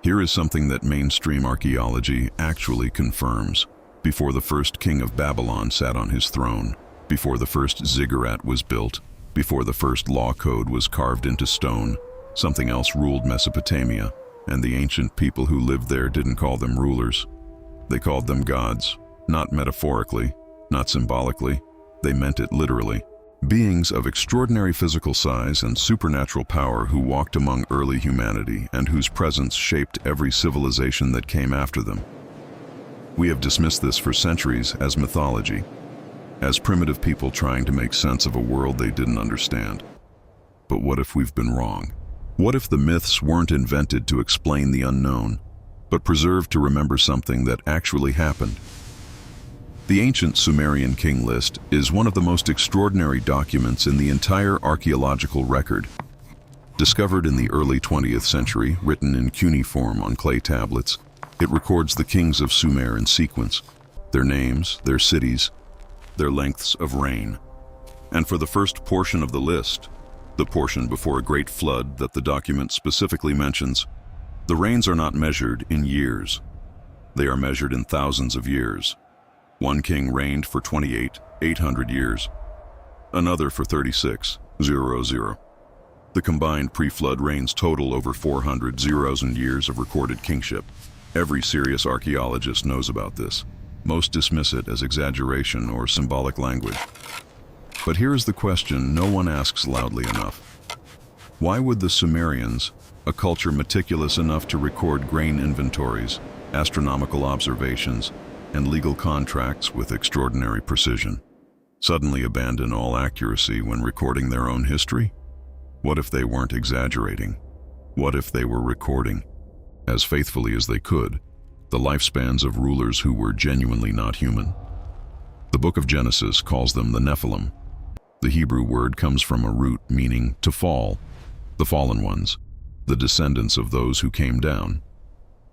Here is something that mainstream archaeology actually confirms. Before the first king of Babylon sat on his throne, before the first ziggurat was built, before the first law code was carved into stone, something else ruled Mesopotamia, and the ancient people who lived there didn't call them rulers. They called them gods, not metaphorically, not symbolically. They meant it literally. Beings of extraordinary physical size and supernatural power who walked among early humanity and whose presence shaped every civilization that came after them. We have dismissed this for centuries as mythology, as primitive people trying to make sense of a world they didn't understand. But what if we've been wrong? What if the myths weren't invented to explain the unknown, but preserved to remember something that actually happened? The ancient Sumerian king list is one of the most extraordinary documents in the entire archaeological record. Discovered in the early 20th century, written in cuneiform on clay tablets, it records the kings of Sumer in sequence, their names, their cities, their lengths of reign. And for the first portion of the list, the portion before a great flood that the document specifically mentions, the reigns are not measured in years. They are measured in thousands of years. One king reigned for 800 years, another for 36,000. The combined pre-flood reigns total over 400,000 years of recorded kingship. Every serious archaeologist knows about this. Most dismiss it as exaggeration or symbolic language. But here is the question no one asks loudly enough. Why would the Sumerians, a culture meticulous enough to record grain inventories, astronomical observations, and legal contracts with extraordinary precision, suddenly abandon all accuracy when recording their own history? What if they weren't exaggerating? What if they were recording, as faithfully as they could, the lifespans of rulers who were genuinely not human? The book of Genesis calls them the Nephilim. The Hebrew word comes from a root meaning to fall, the fallen ones, the descendants of those who came down.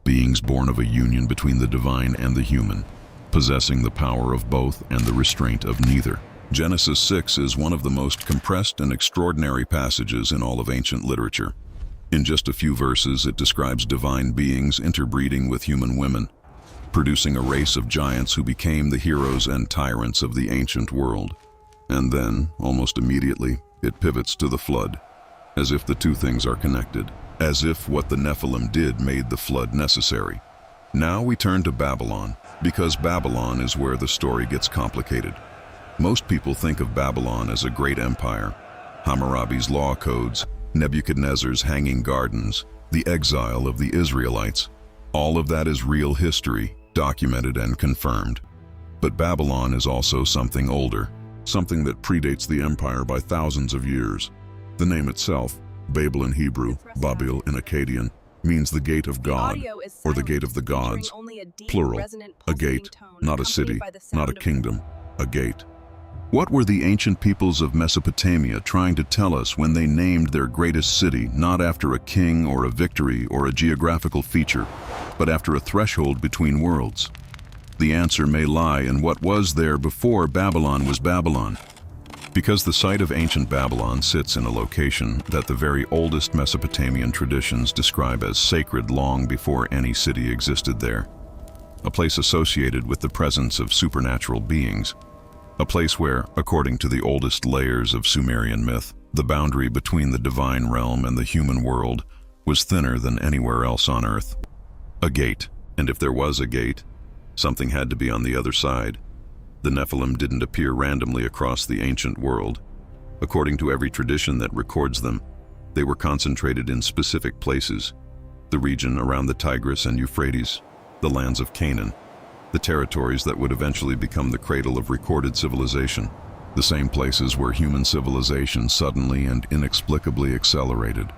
Beings born of a union between the divine and the human, possessing the power of both and the restraint of neither. Genesis 6 is one of the most compressed and extraordinary passages in all of ancient literature. In just a few verses, it describes divine beings interbreeding with human women, producing a race of giants who became the heroes and tyrants of the ancient world. And then, almost immediately, it pivots to the flood, as if the two things are connected. As if what the Nephilim did made the flood necessary. Now we turn to Babylon, because Babylon is where the story gets complicated. Most people think of Babylon as a great empire, Hammurabi's law codes, Nebuchadnezzar's hanging gardens, the exile of the Israelites. All of that is real history, documented and confirmed. But Babylon is also something older, something that predates the empire by thousands of years. The name itself, Babel in Hebrew, Babil in Akkadian, means the gate of God, or the gate of the gods, plural, a gate, not a city, not a kingdom, a gate. What were the ancient peoples of Mesopotamia trying to tell us when they named their greatest city not after a king or a victory or a geographical feature, but after a threshold between worlds? The answer may lie in what was there before Babylon was Babylon. Because the site of ancient Babylon sits in a location that the very oldest Mesopotamian traditions describe as sacred long before any city existed there. A place associated with the presence of supernatural beings. A place where, according to the oldest layers of Sumerian myth, the boundary between the divine realm and the human world was thinner than anywhere else on Earth. A gate, and if there was a gate, something had to be on the other side. The Nephilim didn't appear randomly across the ancient world. According to every tradition that records them, they were concentrated in specific places: the region around the Tigris and Euphrates, the lands of Canaan, the territories that would eventually become the cradle of recorded civilization, the same places where human civilization suddenly and inexplicably accelerated,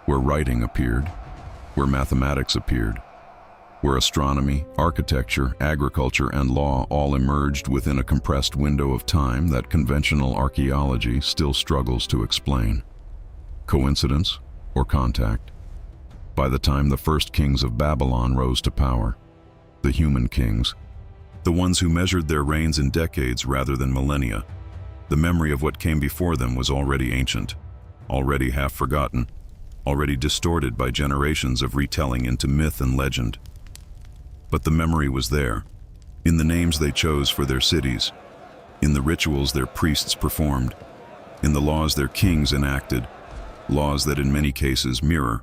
where writing appeared, where mathematics appeared, where astronomy, architecture, agriculture, and law all emerged within a compressed window of time that conventional archaeology still struggles to explain. Coincidence or contact? By the time the first kings of Babylon rose to power, the human kings, the ones who measured their reigns in decades rather than millennia, the memory of what came before them was already ancient, already half forgotten. already distorted by generations of retelling into myth and legend. But the memory was there, in the names they chose for their cities, in the rituals their priests performed, in the laws their kings enacted, laws that in many cases mirror,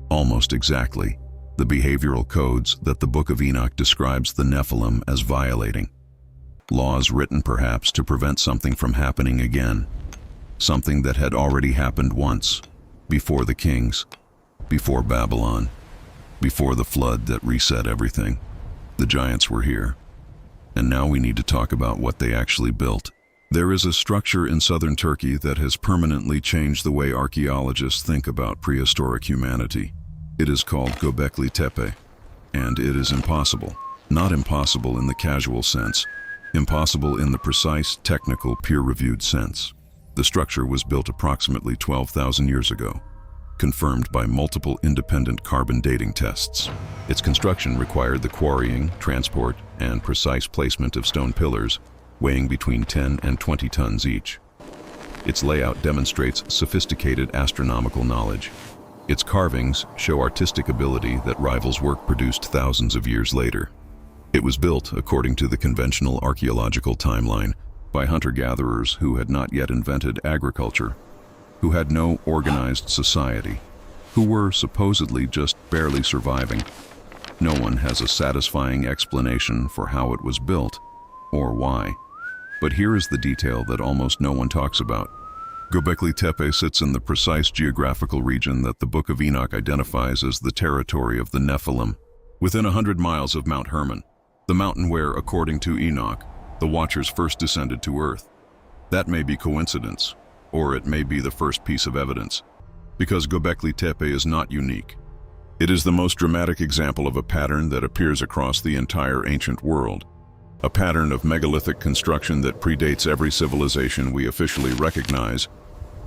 almost exactly, the behavioral codes that the Book of Enoch describes the Nephilim as violating. Laws written perhaps to prevent something from happening again, something that had already happened once, before the kings, before Babylon, before the flood that reset everything. The giants were here, and now we need to talk about what they actually built. There is a structure in southern Turkey that has permanently changed the way archaeologists think about prehistoric humanity. It is called Göbekli Tepe, and it is impossible. Not impossible in the casual sense, impossible in the precise, technical, peer-reviewed sense. The structure was built approximately 12,000 years ago, confirmed by multiple independent carbon dating tests. Its construction required the quarrying, transport, and precise placement of stone pillars, weighing between 10 and 20 tons each. Its layout demonstrates sophisticated astronomical knowledge. Its carvings show artistic ability that rivals work produced thousands of years later. It was built, according to the conventional archaeological timeline, by hunter-gatherers who had not yet invented agriculture, who had no organized society, who were supposedly just barely surviving. No one has a satisfying explanation for how it was built, or why. But here is the detail that almost no one talks about. Göbekli Tepe sits in the precise geographical region that the Book of Enoch identifies as the territory of the Nephilim, within 100 miles of Mount Hermon, the mountain where, according to Enoch, the Watchers first descended to Earth. That may be coincidence, or it may be the first piece of evidence, because Göbekli Tepe is not unique. It is the most dramatic example of a pattern that appears across the entire ancient world, a pattern of megalithic construction that predates every civilization we officially recognize,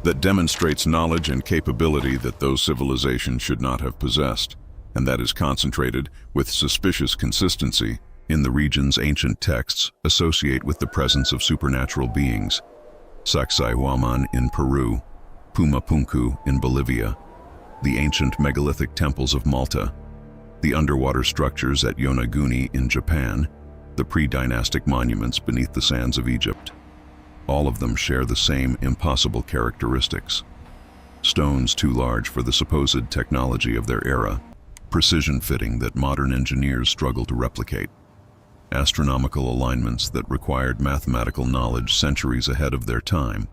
that demonstrates knowledge and capability that those civilizations should not have possessed, and that is concentrated with suspicious consistency in the region's ancient texts associate with the presence of supernatural beings. Sacsayhuaman in Peru, Pumapunku in Bolivia, the ancient megalithic temples of Malta, the underwater structures at Yonaguni in Japan, the pre-dynastic monuments beneath the sands of Egypt. All of them share the same impossible characteristics. Stones too large for the supposed technology of their era, precision fitting that modern engineers struggle to replicate, astronomical alignments that required mathematical knowledge centuries ahead of their time,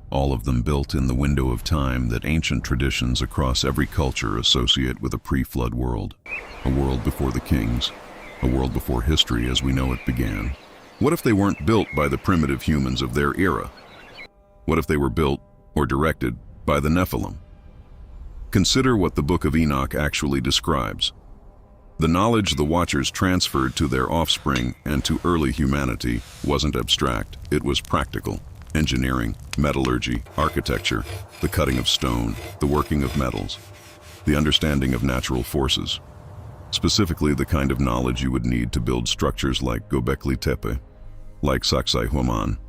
all of them built in the window of time that ancient traditions across every culture associate with a pre-flood world, a world before the kings, a world before history as we know it began. What if they weren't built by the primitive humans of their era? What if they were built or directed by the Nephilim? Consider what the Book of Enoch actually describes. The knowledge the Watchers transferred to their offspring and to early humanity wasn't abstract, it was practical. Engineering, metallurgy, architecture, the cutting of stone, the working of metals, the understanding of natural forces. Specifically the kind of knowledge you would need to build structures like Göbekli Tepe, like Sacsayhuaman,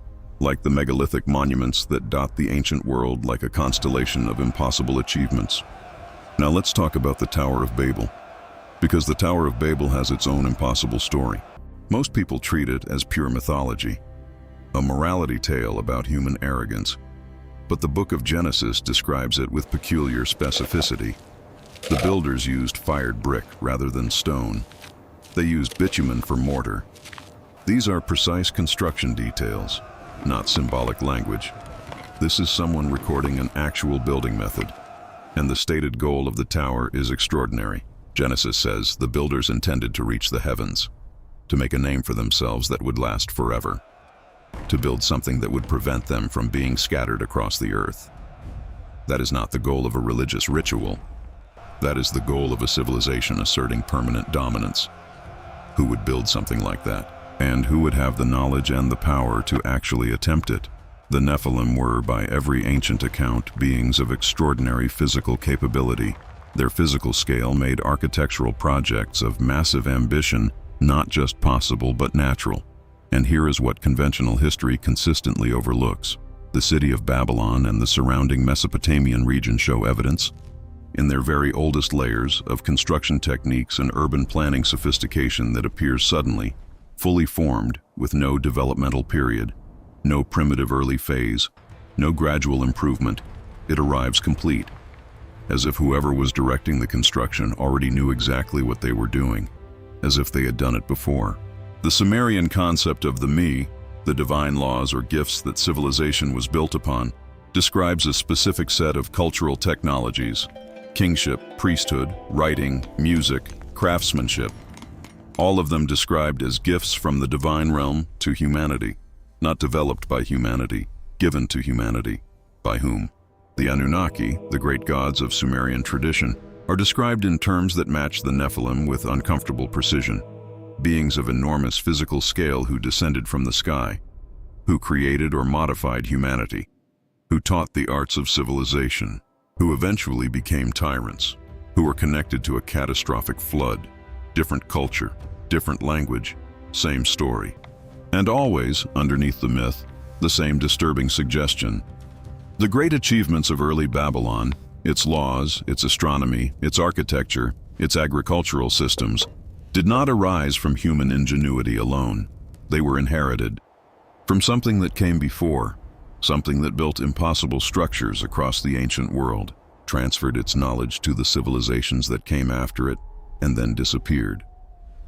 like the megalithic monuments that dot the ancient world like a constellation of impossible achievements. Now let's talk about the Tower of Babel, because the Tower of Babel has its own impossible story. Most people treat it as pure mythology, a morality tale about human arrogance, but the Book of Genesis describes it with peculiar specificity. The builders used fired brick rather than stone. They used bitumen for mortar. These are precise construction details, not symbolic language. This is someone recording an actual building method, and the stated goal of the tower is extraordinary. Genesis says the builders intended to reach the heavens, to make a name for themselves that would last forever, to build something that would prevent them from being scattered across the earth. That is not the goal of a religious ritual. That is the goal of a civilization asserting permanent dominance. Who would build something like that? And who would have the knowledge and the power to actually attempt it? The Nephilim were, by every ancient account, beings of extraordinary physical capability. Their physical scale made architectural projects of massive ambition not just possible but natural. And here is what conventional history consistently overlooks. The city of Babylon and the surrounding Mesopotamian region show evidence. in their very oldest layers of construction techniques and urban planning sophistication that appears suddenly, fully formed, with no developmental period, no primitive early phase, no gradual improvement. It arrives complete, as if whoever was directing the construction already knew exactly what they were doing, as if they had done it before. The Sumerian concept of the me, the divine laws or gifts that civilization was built upon, describes a specific set of cultural technologies: kingship, priesthood, writing, music, craftsmanship, all of them described as gifts from the divine realm to humanity, not developed by humanity, given to humanity. By whom? The Anunnaki, the great gods of Sumerian tradition, are described in terms that match the Nephilim with uncomfortable precision. Beings of enormous physical scale who descended from the sky, who created or modified humanity, who taught the arts of civilization, who eventually became tyrants, who were connected to a catastrophic flood, different culture, different language, same story. And always, underneath the myth, the same disturbing suggestion. The great achievements of early Babylon, its laws, its astronomy, its architecture, its agricultural systems, did not arise from human ingenuity alone. They were inherited from something that came before, something that built impossible structures across the ancient world, transferred its knowledge to the civilizations that came after it, and then disappeared,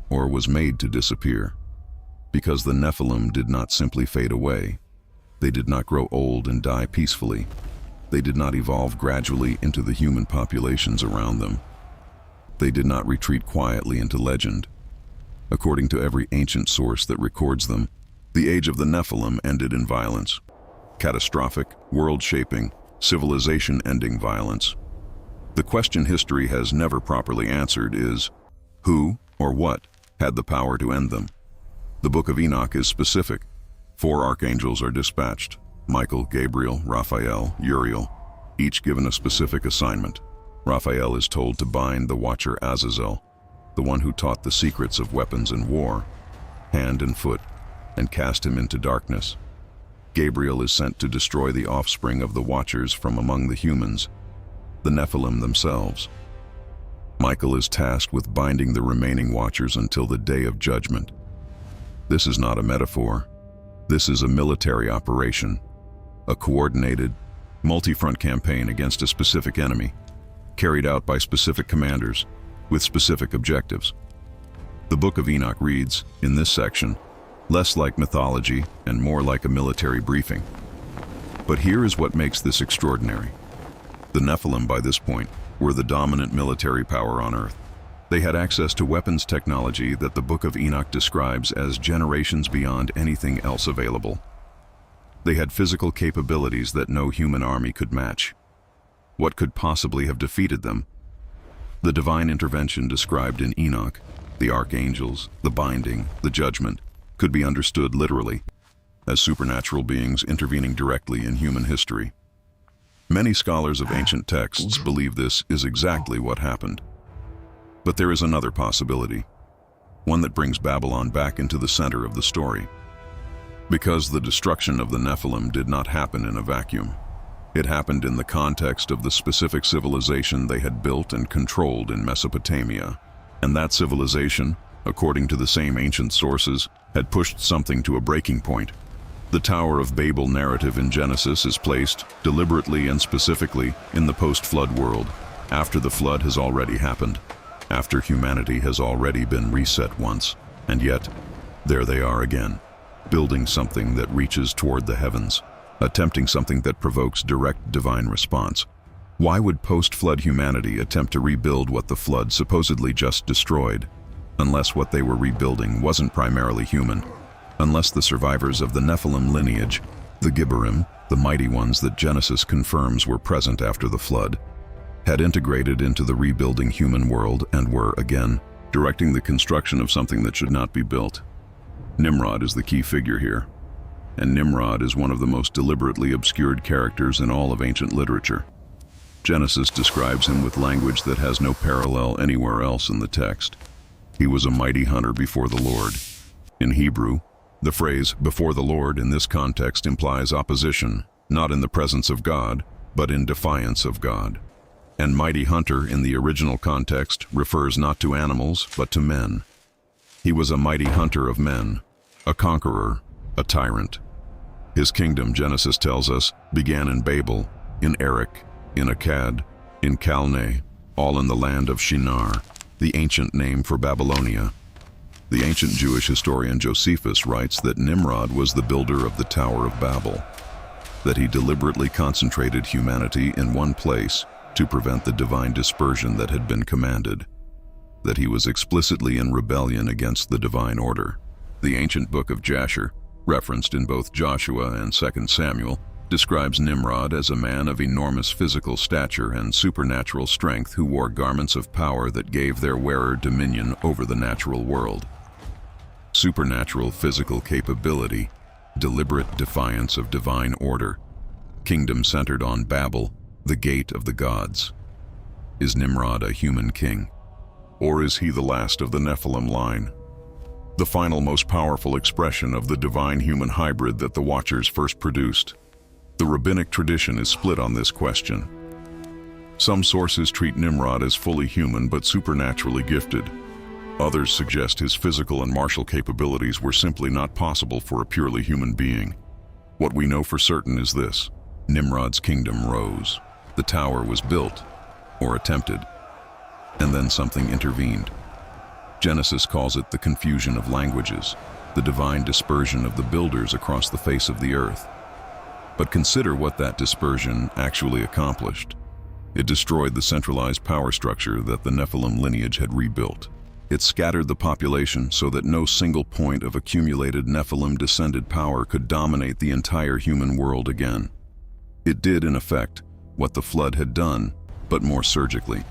or was made to disappear. Because the Nephilim did not simply fade away. They did not grow old and die peacefully. They did not evolve gradually into the human populations around them. They did not retreat quietly into legend. According to every ancient source that records them, the age of the Nephilim ended in violence. Catastrophic, world-shaping, civilization-ending violence. The question history has never properly answered is, who or what had the power to end them? The Book of Enoch is specific. 4 archangels are dispatched: Michael, Gabriel, Raphael, Uriel, each given a specific assignment. Raphael is told to bind the watcher Azazel, the one who taught the secrets of weapons and war, hand and foot, and cast him into darkness. Gabriel is sent to destroy the offspring of the watchers from among the humans, the Nephilim themselves. Michael is tasked with binding the remaining watchers until the day of judgment. This is not a metaphor. This is a military operation, a coordinated, multi-front campaign against a specific enemy, carried out by specific commanders, with specific objectives. The Book of Enoch reads, in this section, less like mythology and more like a military briefing. But here is what makes this extraordinary. The Nephilim, by this point, were the dominant military power on Earth. They had access to weapons technology that the Book of Enoch describes as generations beyond anything else available. They had physical capabilities that no human army could match. What could possibly have defeated them? The divine intervention described in Enoch, the archangels, the binding, the judgment, could be understood literally, as supernatural beings intervening directly in human history. Many scholars of ancient texts believe this is exactly what happened. But there is another possibility, one that brings Babylon back into the center of the story. Because the destruction of the Nephilim did not happen in a vacuum. It happened in the context of the specific civilization they had built and controlled in Mesopotamia. And that civilization, according to the same ancient sources, had pushed something to a breaking point. The Tower of Babel narrative in Genesis is placed, deliberately and specifically, in the post-flood world, after the flood has already happened, after humanity has already been reset once, and yet, there they are again, building something that reaches toward the heavens, attempting something that provokes direct divine response. Why would post-flood humanity attempt to rebuild what the flood supposedly just destroyed, unless what they were rebuilding wasn't primarily human? Unless the survivors of the Nephilim lineage, the Gibborim, the mighty ones that Genesis confirms were present after the flood, had integrated into the rebuilding human world and were, again, directing the construction of something that should not be built. Nimrod is the key figure here, and Nimrod is one of the most deliberately obscured characters in all of ancient literature. Genesis describes him with language that has no parallel anywhere else in the text. He was a mighty hunter before the Lord. In Hebrew, the phrase "before the Lord" in this context implies opposition, not in the presence of God, but in defiance of God. And mighty hunter in the original context refers not to animals, but to men. He was a mighty hunter of men, a conqueror, a tyrant. His kingdom, Genesis tells us, began in Babel, in Erech, in Akkad, in Calneh, all in the land of Shinar, the ancient name for Babylonia. The ancient Jewish historian Josephus writes that Nimrod was the builder of the Tower of Babel, that he deliberately concentrated humanity in one place to prevent the divine dispersion that had been commanded, that he was explicitly in rebellion against the divine order. The ancient book of Jasher, referenced in both Joshua and 2 Samuel, describes Nimrod as a man of enormous physical stature and supernatural strength who wore garments of power that gave their wearer dominion over the natural world. Supernatural physical capability, deliberate defiance of divine order, kingdom centered on Babel, the gate of the gods. Is Nimrod a human king? Or is he the last of the Nephilim line? The final most powerful expression of the divine-human hybrid that the Watchers first produced. The rabbinic tradition is split on this question. Some sources treat Nimrod as fully human but supernaturally gifted. Others suggest his physical and martial capabilities were simply not possible for a purely human being. What we know for certain is this: Nimrod's kingdom rose. The tower was built, or attempted, and then something intervened. Genesis calls it the confusion of languages, the divine dispersion of the builders across the face of the earth. But consider what that dispersion actually accomplished. It destroyed the centralized power structure that the Nephilim lineage had rebuilt. It scattered the population so that no single point of accumulated Nephilim-descended power could dominate the entire human world again. It did, in effect, what the flood had done, but more surgically.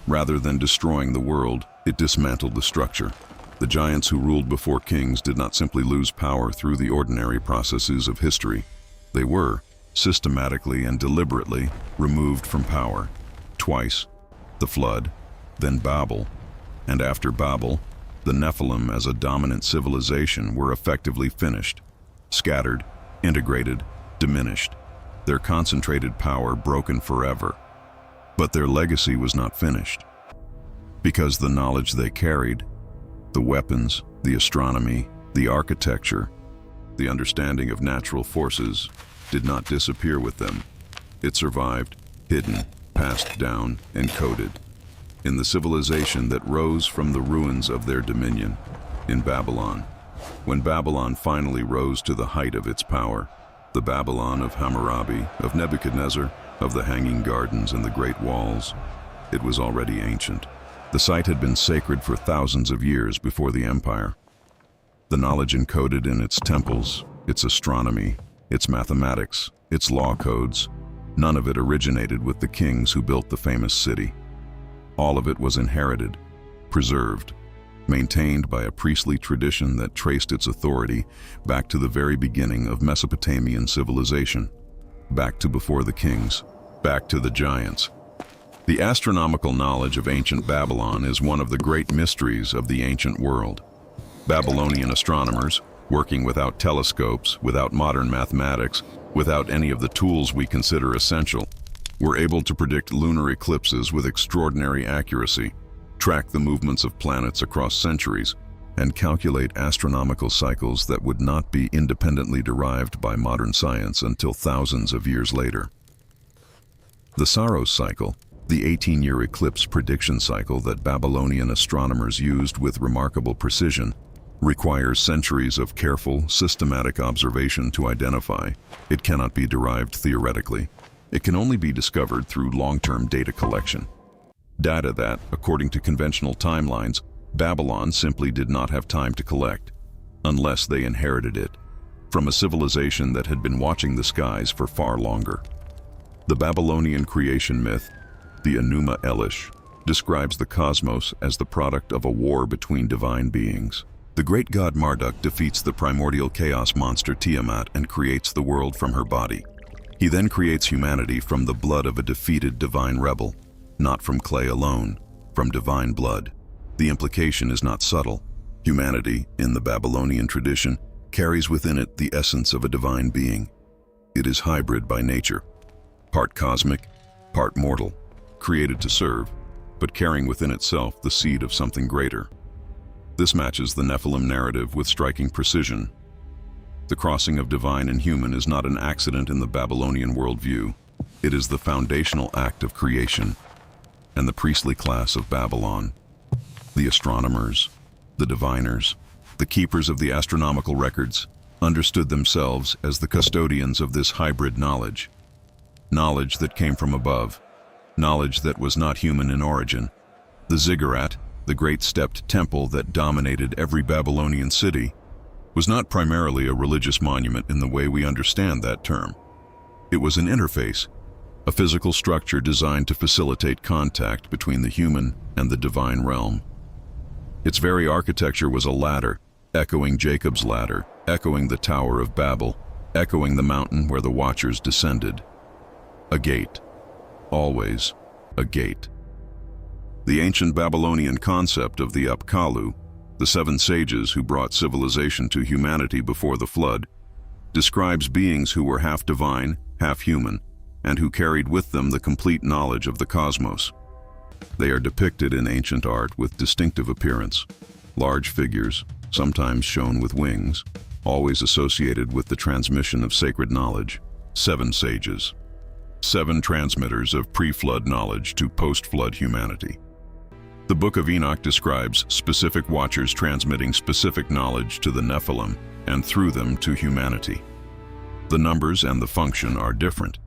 Rather than destroying the world, it dismantled the structure. The giants who ruled before kings did not simply lose power through the ordinary processes of history. They were, systematically and deliberately, removed from power. Twice, the flood, then Babel, and after Babel, the Nephilim as a dominant civilization were effectively finished, scattered, integrated, diminished, their concentrated power broken forever. But their legacy was not finished, because the knowledge they carried, the weapons, the astronomy, the architecture, the understanding of natural forces, did not disappear with them. It survived, hidden, passed down, encoded, in the civilization that rose from the ruins of their dominion, in Babylon. When Babylon finally rose to the height of its power, the Babylon of Hammurabi, of Nebuchadnezzar, of the Hanging Gardens and the Great Walls, it was already ancient. The site had been sacred for thousands of years before the empire. The knowledge encoded in its temples, its astronomy, its mathematics, its law codes, none of it originated with the kings who built the famous city. All of it was inherited, preserved, maintained by a priestly tradition that traced its authority back to the very beginning of Mesopotamian civilization, back to before the kings, back to the giants. The astronomical knowledge of ancient Babylon is one of the great mysteries of the ancient world. Babylonian astronomers, working without telescopes, without modern mathematics, without any of the tools we consider essential, were able to predict lunar eclipses with extraordinary accuracy, track the movements of planets across centuries, and calculate astronomical cycles that would not be independently derived by modern science until thousands of years later. The Saros cycle, the 18-year eclipse prediction cycle that Babylonian astronomers used with remarkable precision, requires centuries of careful, systematic observation to identify. It cannot be derived theoretically. It can only be discovered through long-term data collection. Data that, according to conventional timelines, Babylon simply did not have time to collect, unless they inherited it from a civilization that had been watching the skies for far longer. The Babylonian creation myth, the Enuma Elish, describes the cosmos as the product of a war between divine beings. The great god Marduk defeats the primordial chaos monster Tiamat and creates the world from her body. He then creates humanity from the blood of a defeated divine rebel, not from clay alone, from divine blood. The implication is not subtle. Humanity, in the Babylonian tradition, carries within it the essence of a divine being. It is hybrid by nature, part cosmic, part mortal, created to serve, but carrying within itself the seed of something greater. This matches the Nephilim narrative with striking precision. The crossing of divine and human is not an accident in the Babylonian worldview. It is the foundational act of creation. And the priestly class of Babylon, the astronomers, the diviners, the keepers of the astronomical records, understood themselves as the custodians of this hybrid knowledge. Knowledge that came from above, knowledge that was not human in origin. The ziggurat, the great stepped temple that dominated every Babylonian city, was not primarily a religious monument in the way we understand that term. It was an interface, a physical structure designed to facilitate contact between the human and the divine realm. Its very architecture was a ladder, echoing Jacob's ladder, echoing the Tower of Babel, echoing the mountain where the watchers descended. A gate. Always a gate. The ancient Babylonian concept of the Apkallu, the seven sages who brought civilization to humanity before the flood, describes beings who were half divine, half human, and who carried with them the complete knowledge of the cosmos. They are depicted in ancient art with distinctive appearance, large figures, sometimes shown with wings, always associated with the transmission of sacred knowledge. Seven sages. Seven transmitters of pre-flood knowledge to post-flood humanity. The Book of Enoch describes specific watchers transmitting specific knowledge to the Nephilim and through them to humanity. The numbers and the function are different,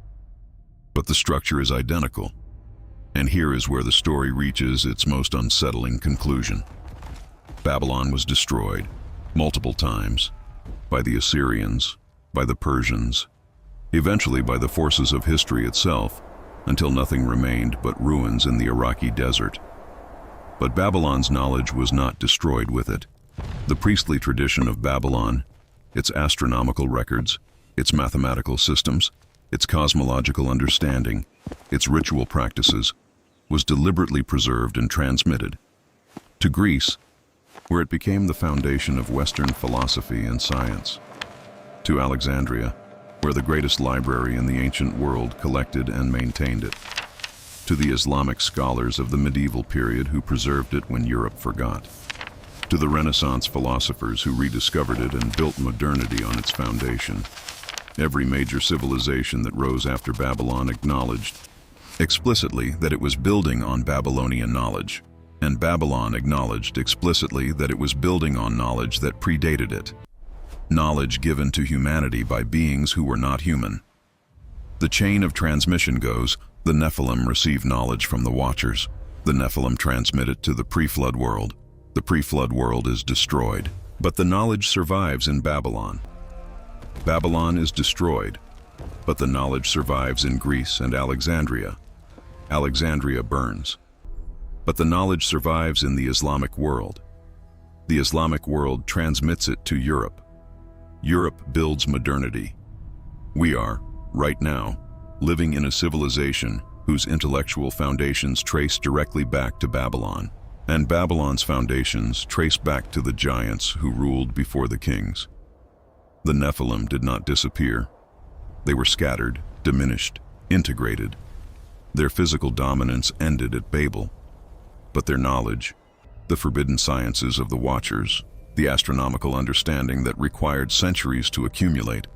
but the structure is identical. And here is where the story reaches its most unsettling conclusion. Babylon was destroyed multiple times by the Assyrians, by the Persians, eventually by the forces of history itself, until nothing remained but ruins in the Iraqi desert. But Babylon's knowledge was not destroyed with it. The priestly tradition of Babylon, its astronomical records, its mathematical systems, its cosmological understanding, its ritual practices, was deliberately preserved and transmitted to Greece, where it became the foundation of Western philosophy and science, to Alexandria, where the greatest library in the ancient world collected and maintained it, to the Islamic scholars of the medieval period who preserved it when Europe forgot, to the Renaissance philosophers who rediscovered it and built modernity on its foundation. Every major civilization that rose after Babylon acknowledged explicitly that it was building on Babylonian knowledge, and Babylon acknowledged explicitly that it was building on knowledge that predated it. Knowledge given to humanity by beings who were not human. The chain of transmission goes: the Nephilim receive knowledge from the Watchers. The Nephilim transmit it to the pre-flood world. The pre-flood world is destroyed, but the knowledge survives in Babylon. Babylon is destroyed, but the knowledge survives in Greece and Alexandria. Alexandria burns, but the knowledge survives in the Islamic world. The Islamic world transmits it to Europe. Europe builds modernity. We are, right now, living in a civilization whose intellectual foundations trace directly back to Babylon, and Babylon's foundations trace back to the giants who ruled before the kings. The Nephilim did not disappear. They were scattered, diminished, integrated. Their physical dominance ended at Babel, but their knowledge, the forbidden sciences of the Watchers, the astronomical understanding that required centuries to accumulate,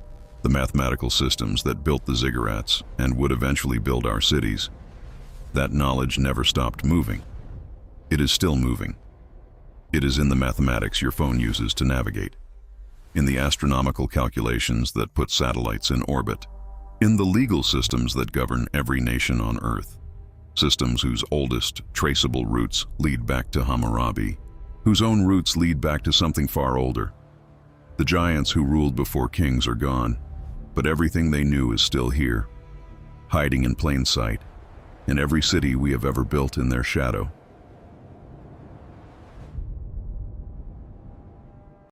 the mathematical systems that built the ziggurats and would eventually build our cities, that knowledge never stopped moving. It is still moving. It is in the mathematics your phone uses to navigate, in the astronomical calculations that put satellites in orbit, in the legal systems that govern every nation on Earth, systems whose oldest, traceable roots lead back to Hammurabi, whose own roots lead back to something far older. The giants who ruled before kings are gone, but everything they knew is still here, hiding in plain sight, in every city we have ever built in their shadow.